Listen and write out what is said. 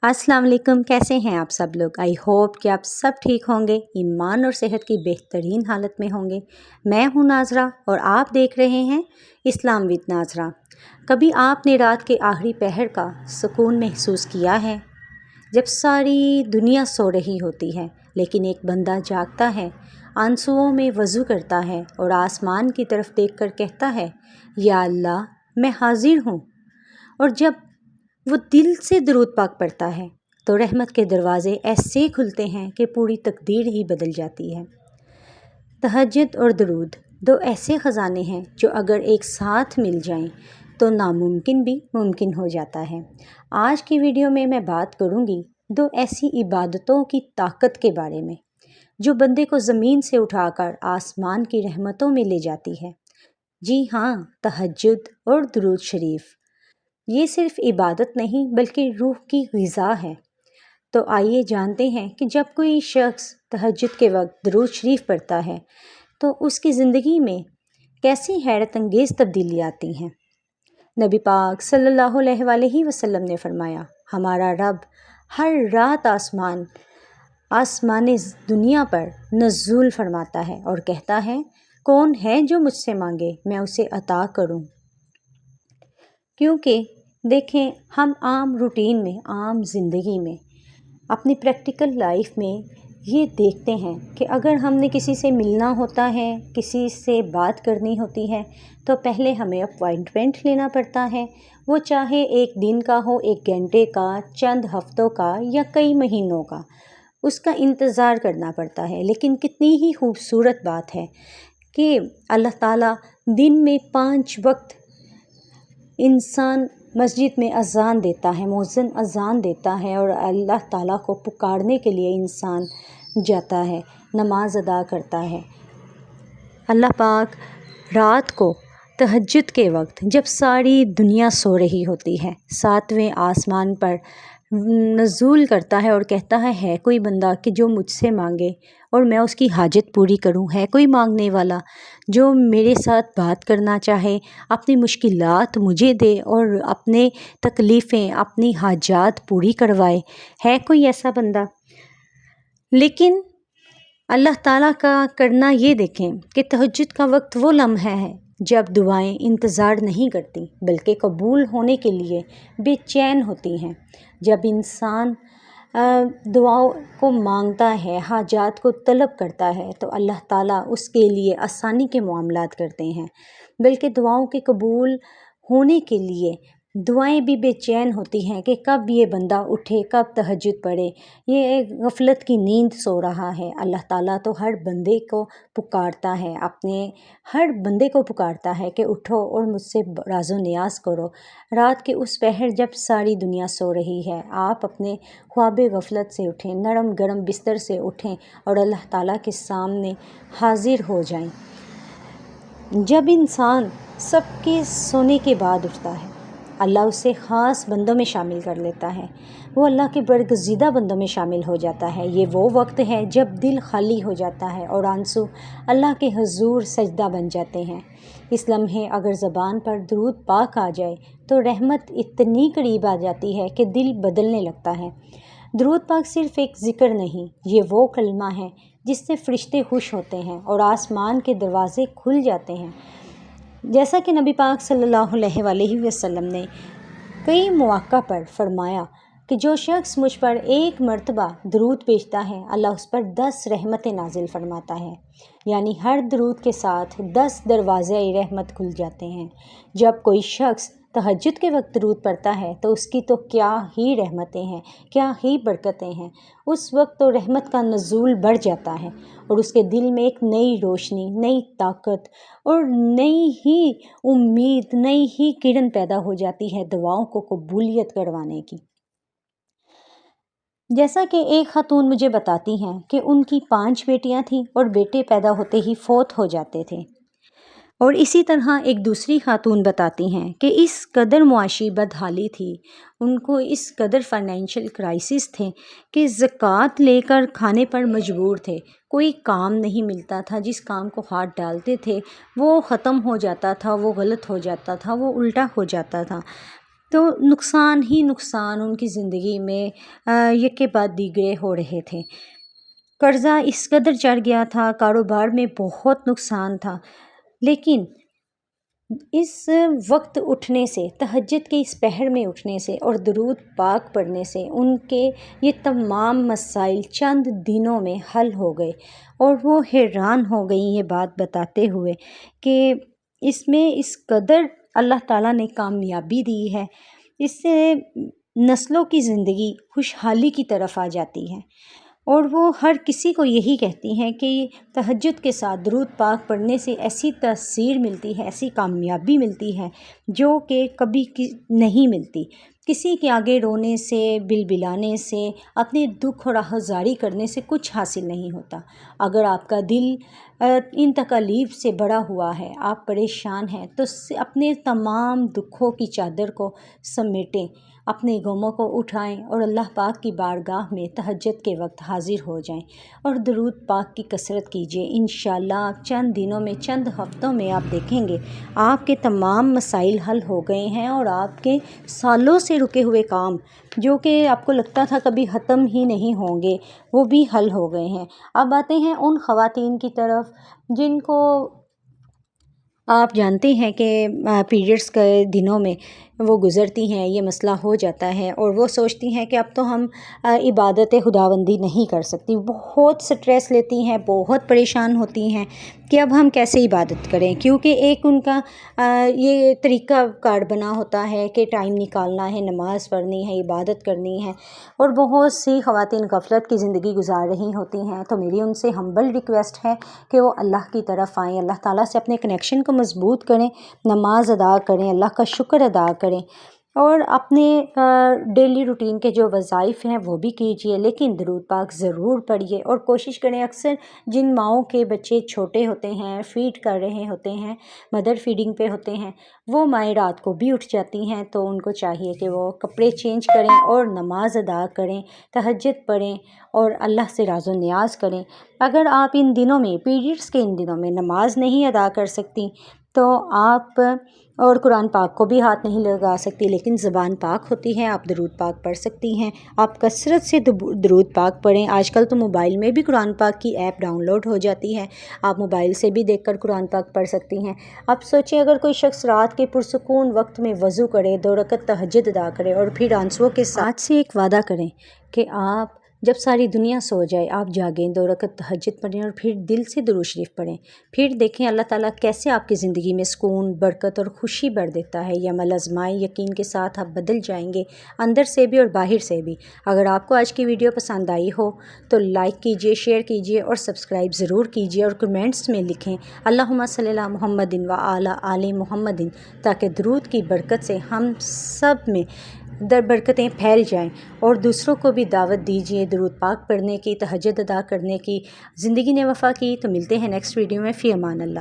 अस्सलाम वालेकुम। कैसे हैं आप सब लोग? आई होप कि आप सब ठीक होंगे, ईमान और सेहत की बेहतरीन हालत में होंगे। मैं हूं नाज़रा और आप देख रहे हैं इस्लाम विद नाज़रा। कभी आपने रात के आखिरी पहर का सुकून महसूस किया है, जब सारी दुनिया सो रही होती है लेकिन एक बंदा जागता है, आंसुओं में वज़ू करता है और आसमान की तरफ देखकर कहता है, या अल्लाह मैं हाजिर हूँ। और जब वो दिल से दरूद पाक पढ़ता है तो रहमत के दरवाज़े ऐसे खुलते हैं कि पूरी तकदीर ही बदल जाती है। तहज्जुद और दरूद दो ऐसे ख़जाने हैं जो अगर एक साथ मिल जाएं तो नामुमकिन भी मुमकिन हो जाता है। आज की वीडियो में मैं बात करूंगी दो ऐसी इबादतों की ताकत के बारे में जो बंदे को ज़मीन से उठाकर आसमान की रहमतों में ले जाती है। जी हाँ, तहज्जुद और दरूद शरीफ ये सिर्फ इबादत नहीं बल्कि रूह की ग़िज़ा है। तो आइए जानते हैं कि जब कोई शख्स तहज्जुद के वक्त दरूद शरीफ पढ़ता है तो उसकी ज़िंदगी में कैसी हैरत अंगेज़ तब्दीली आती हैं। नबी पाक सल्लल्लाहु अलैहि वसल्लम ने फरमाया, हमारा रब हर रात आसमान दुनिया पर नज़ूल फरमाता है और कहता है, कौन है जो मुझसे मांगे मैं उसे अता करूं। क्योंकि देखें, हम आम रूटीन में, आम ज़िंदगी में, अपनी प्रैक्टिकल लाइफ में ये देखते हैं कि अगर हमने किसी से मिलना होता है, किसी से बात करनी होती है तो पहले हमें अपॉइंटमेंट लेना पड़ता है। वो चाहे एक दिन का हो, एक घंटे का, चंद हफ्तों का या कई महीनों का, उसका इंतज़ार करना पड़ता है। लेकिन कितनी ही खूबसूरत बात है कि अल्लाह ताला दिन में 5 वक्त इंसान मस्जिद में अज़ान देता है, मुअज़्ज़िन अज़ान देता है और अल्लाह ताला को पुकारने के लिए इंसान जाता है, नमाज अदा करता है। अल्लाह पाक रात को तहज्जुद के वक्त जब सारी दुनिया सो रही होती है, 7वें आसमान पर नज़ूल करता है और कहता है कोई बंदा कि जो मुझसे मांगे और मैं उसकी हाजत पूरी करूं। है कोई मांगने वाला जो मेरे साथ बात करना चाहे, अपनी मुश्किलात मुझे दे और अपने तकलीफ़ें, अपनी हाजात पूरी करवाए। है कोई ऐसा बंदा? लेकिन अल्लाह ताला का करना ये देखें कि तहज्जुद का वक्त वो लम्हा है जब दुआएं इंतज़ार नहीं करती बल्कि कबूल होने के लिए बेचैन होती हैं। जब इंसान दुआओं को मांगता है, हाजात को तलब करता है तो अल्लाह ताला उसके लिए आसानी के मामलात करते हैं, बल्कि दुआओं के कबूल होने के लिए दुआएं भी बेचैन होती हैं कि कब ये बंदा उठे, कब तहज्जुद पढ़े। ये एक गफलत की नींद सो रहा है। अल्लाह ताला तो हर बंदे को पुकारता है, अपने हर बंदे को पुकारता है कि उठो और मुझसे राज़ो नियाज़ करो। रात के उस पहर जब सारी दुनिया सो रही है, आप अपने ख्वाब गफलत से उठें, नरम गरम बिस्तर से उठें और अल्लाह ताला के सामने हाजिर हो जाएं। जब इंसान सबके सोने के बाद उठता है, अल्लाह उसे ख़ास बंदों में शामिल कर लेता है, वो अल्लाह के बरगज़ीदा बंदों में शामिल हो जाता है। ये वो वक्त है जब दिल खाली हो जाता है और आंसू अल्लाह के हुज़ूर सजदा बन जाते हैं। इस लम्हे अगर ज़बान पर दरूद पाक आ जाए तो रहमत इतनी करीब आ जाती है कि दिल बदलने लगता है। दरूद पाक सिर्फ़ एक ज़िक्र नहीं, ये वो कलमा है जिससे फ़रिश्ते खुश होते हैं और आसमान के दरवाज़े खुल जाते हैं। जैसा कि नबी पाक सल्लल्लाहु अलैहि वसल्लम ने कई मौक़ा पर फरमाया कि जो शख्स मुझ पर एक मर्तबा दरूद भेजता है, अल्लाह उस पर 10 रहमतें नाजिल फरमाता है। यानी हर दरूद के साथ 10 दरवाज़े रहमत खुल जाते हैं। जब कोई शख्स तहज्जुद के वक्त दरूद पढ़ता है तो उसकी तो क्या ही रहमतें हैं, क्या ही बरकतें हैं। उस वक्त तो रहमत का नज़ूल बढ़ जाता है और उसके दिल में एक नई रोशनी, नई ताकत और नई ही उम्मीद, नई ही किरण पैदा हो जाती है दुआओं को कबूलियत करवाने की। जैसा कि एक खातून मुझे बताती हैं कि उनकी 5 बेटियां थीं और बेटे पैदा होते ही फौत हो जाते थे। और इसी तरह एक दूसरी खातून बताती हैं कि इस कदर मुआशी बदहाली थी, उनको इस कदर फाइनेंशियल क्राइसिस थे कि ज़कात लेकर खाने पर मजबूर थे। कोई काम नहीं मिलता था, जिस काम को हाथ डालते थे वो ख़त्म हो जाता था, वो गलत हो जाता था, वो उल्टा हो जाता था। تو نقصان ہی نقصان ان کی زندگی میں یک کے بعد دیگرے ہو رہے تھے۔ قرضہ اس قدر چڑھ گیا تھا، کاروبار میں بہت نقصان تھا، لیکن اس وقت اٹھنے سے، تہجد کے اس پہر میں اٹھنے سے اور درود پاک پڑھنے سے ان کے یہ تمام مسائل چند دنوں میں حل ہو گئے، اور وہ حیران ہو گئی یہ بات بتاتے ہوئے کہ اس میں اس قدر اللہ تعالیٰ نے کامیابی دی ہے، اس سے نسلوں کی زندگی خوشحالی کی طرف آ جاتی ہے۔ اور وہ ہر کسی کو یہی کہتی ہیں کہ تہجد کے ساتھ درود پاک پڑھنے سے ایسی تاثیر ملتی ہے، ایسی کامیابی ملتی ہے جو کہ کبھی نہیں ملتی۔ کسی کے آگے رونے سے، بلبلانے سے، اپنے دکھ اور آہذاری کرنے سے کچھ حاصل نہیں ہوتا۔ اگر آپ کا دل ان تکالیف سے بڑا ہوا ہے، آپ پریشان ہیں، تو اپنے تمام دکھوں کی چادر کو سمیٹیں، اپنے غموں کو اٹھائیں اور اللہ پاک کی بارگاہ میں تہجد کے وقت حاضر ہو جائیں اور درود پاک کی کثرت کیجیے۔ انشاءاللہ چند دنوں میں، چند ہفتوں میں آپ دیکھیں گے آپ کے تمام مسائل حل ہو گئے ہیں، اور آپ کے سالوں سے رکے ہوئے کام جو کہ آپ کو لگتا تھا کبھی ختم ہی نہیں ہوں گے، وہ بھی حل ہو گئے ہیں۔ اب آتے ہیں ان خواتین کی طرف جن کو آپ جانتے ہیں کہ پیریڈز کے دنوں میں وہ گزرتی ہیں، یہ مسئلہ ہو جاتا ہے اور وہ سوچتی ہیں کہ اب تو ہم عبادت خداوندی نہیں کر سکتی، بہت سٹریس لیتی ہیں، بہت پریشان ہوتی ہیں کہ اب ہم کیسے عبادت کریں، کیونکہ ایک ان کا یہ طریقہ کار بنا ہوتا ہے کہ ٹائم نکالنا ہے، نماز پڑھنی ہے، عبادت کرنی ہے، اور بہت سی خواتین غفلت کی زندگی گزار رہی ہوتی ہیں۔ تو میری ان سے ہمبل ریکویسٹ ہے کہ وہ اللہ کی طرف آئیں، اللہ تعالیٰ سے اپنے کنیکشن کو مضبوط کریں، نماز ادا کریں، اللہ کا شکر ادا کریں، اور اپنے ڈیلی روٹین کے جو وظائف ہیں وہ بھی کیجیے، لیکن درود پاک ضرور پڑھیے اور کوشش کریں۔ اکثر جن ماؤں کے بچے چھوٹے ہوتے ہیں، فیڈ کر رہے ہوتے ہیں، مدر فیڈنگ پہ ہوتے ہیں، وہ مائیں رات کو بھی اٹھ جاتی ہیں، تو ان کو چاہیے کہ وہ کپڑے چینج کریں اور نماز ادا کریں، تہجد پڑھیں اور اللہ سے راز و نیاز کریں۔ اگر آپ ان دنوں میں، پیریڈز کے ان دنوں میں نماز نہیں ادا کر سکتی تو آپ اور قرآن پاک کو بھی ہاتھ نہیں لگا سکتی، لیکن زبان پاک ہوتی ہے، آپ درود پاک پڑھ سکتی ہیں۔ آپ کثرت سے درود پاک پڑھیں۔ آج کل تو موبائل میں بھی قرآن پاک کی ایپ ڈاؤن لوڈ ہو جاتی ہے، آپ موبائل سے بھی دیکھ کر قرآن پاک پڑھ سکتی ہیں۔ اب سوچیں اگر کوئی شخص رات کے پرسکون وقت میں وضو کرے، 2 رکعت تہجد ادا کرے اور پھر آنسوؤں کے ساتھ سے ایک وعدہ کریں کہ آپ جب ساری دنیا سو جائے آپ جاگیں، 2 رکعت تہجد پڑھیں اور پھر دل سے درود شریف پڑھیں، پھر دیکھیں اللہ تعالیٰ کیسے آپ کی زندگی میں سکون، برکت اور خوشی بھر دیتا ہے۔ یہ عمل آزمائیں، یقین کے ساتھ آپ بدل جائیں گے، اندر سے بھی اور باہر سے بھی۔ اگر آپ کو آج کی ویڈیو پسند آئی ہو تو لائک کیجیے، شیئر کیجیے اور سبسکرائب ضرور کیجیے، اور کمنٹس میں لکھیں اللہم صلی علی محمد و علی آل محمد، تاکہ درود کی برکت سے ہم سب میں برکتیں پھیل جائیں، اور دوسروں کو بھی دعوت دیجیے درود پاک پڑھنے کی، تہجد ادا کرنے کی۔ زندگی نے وفا کی تو ملتے ہیں نیکسٹ ویڈیو میں۔ فی امان اللہ۔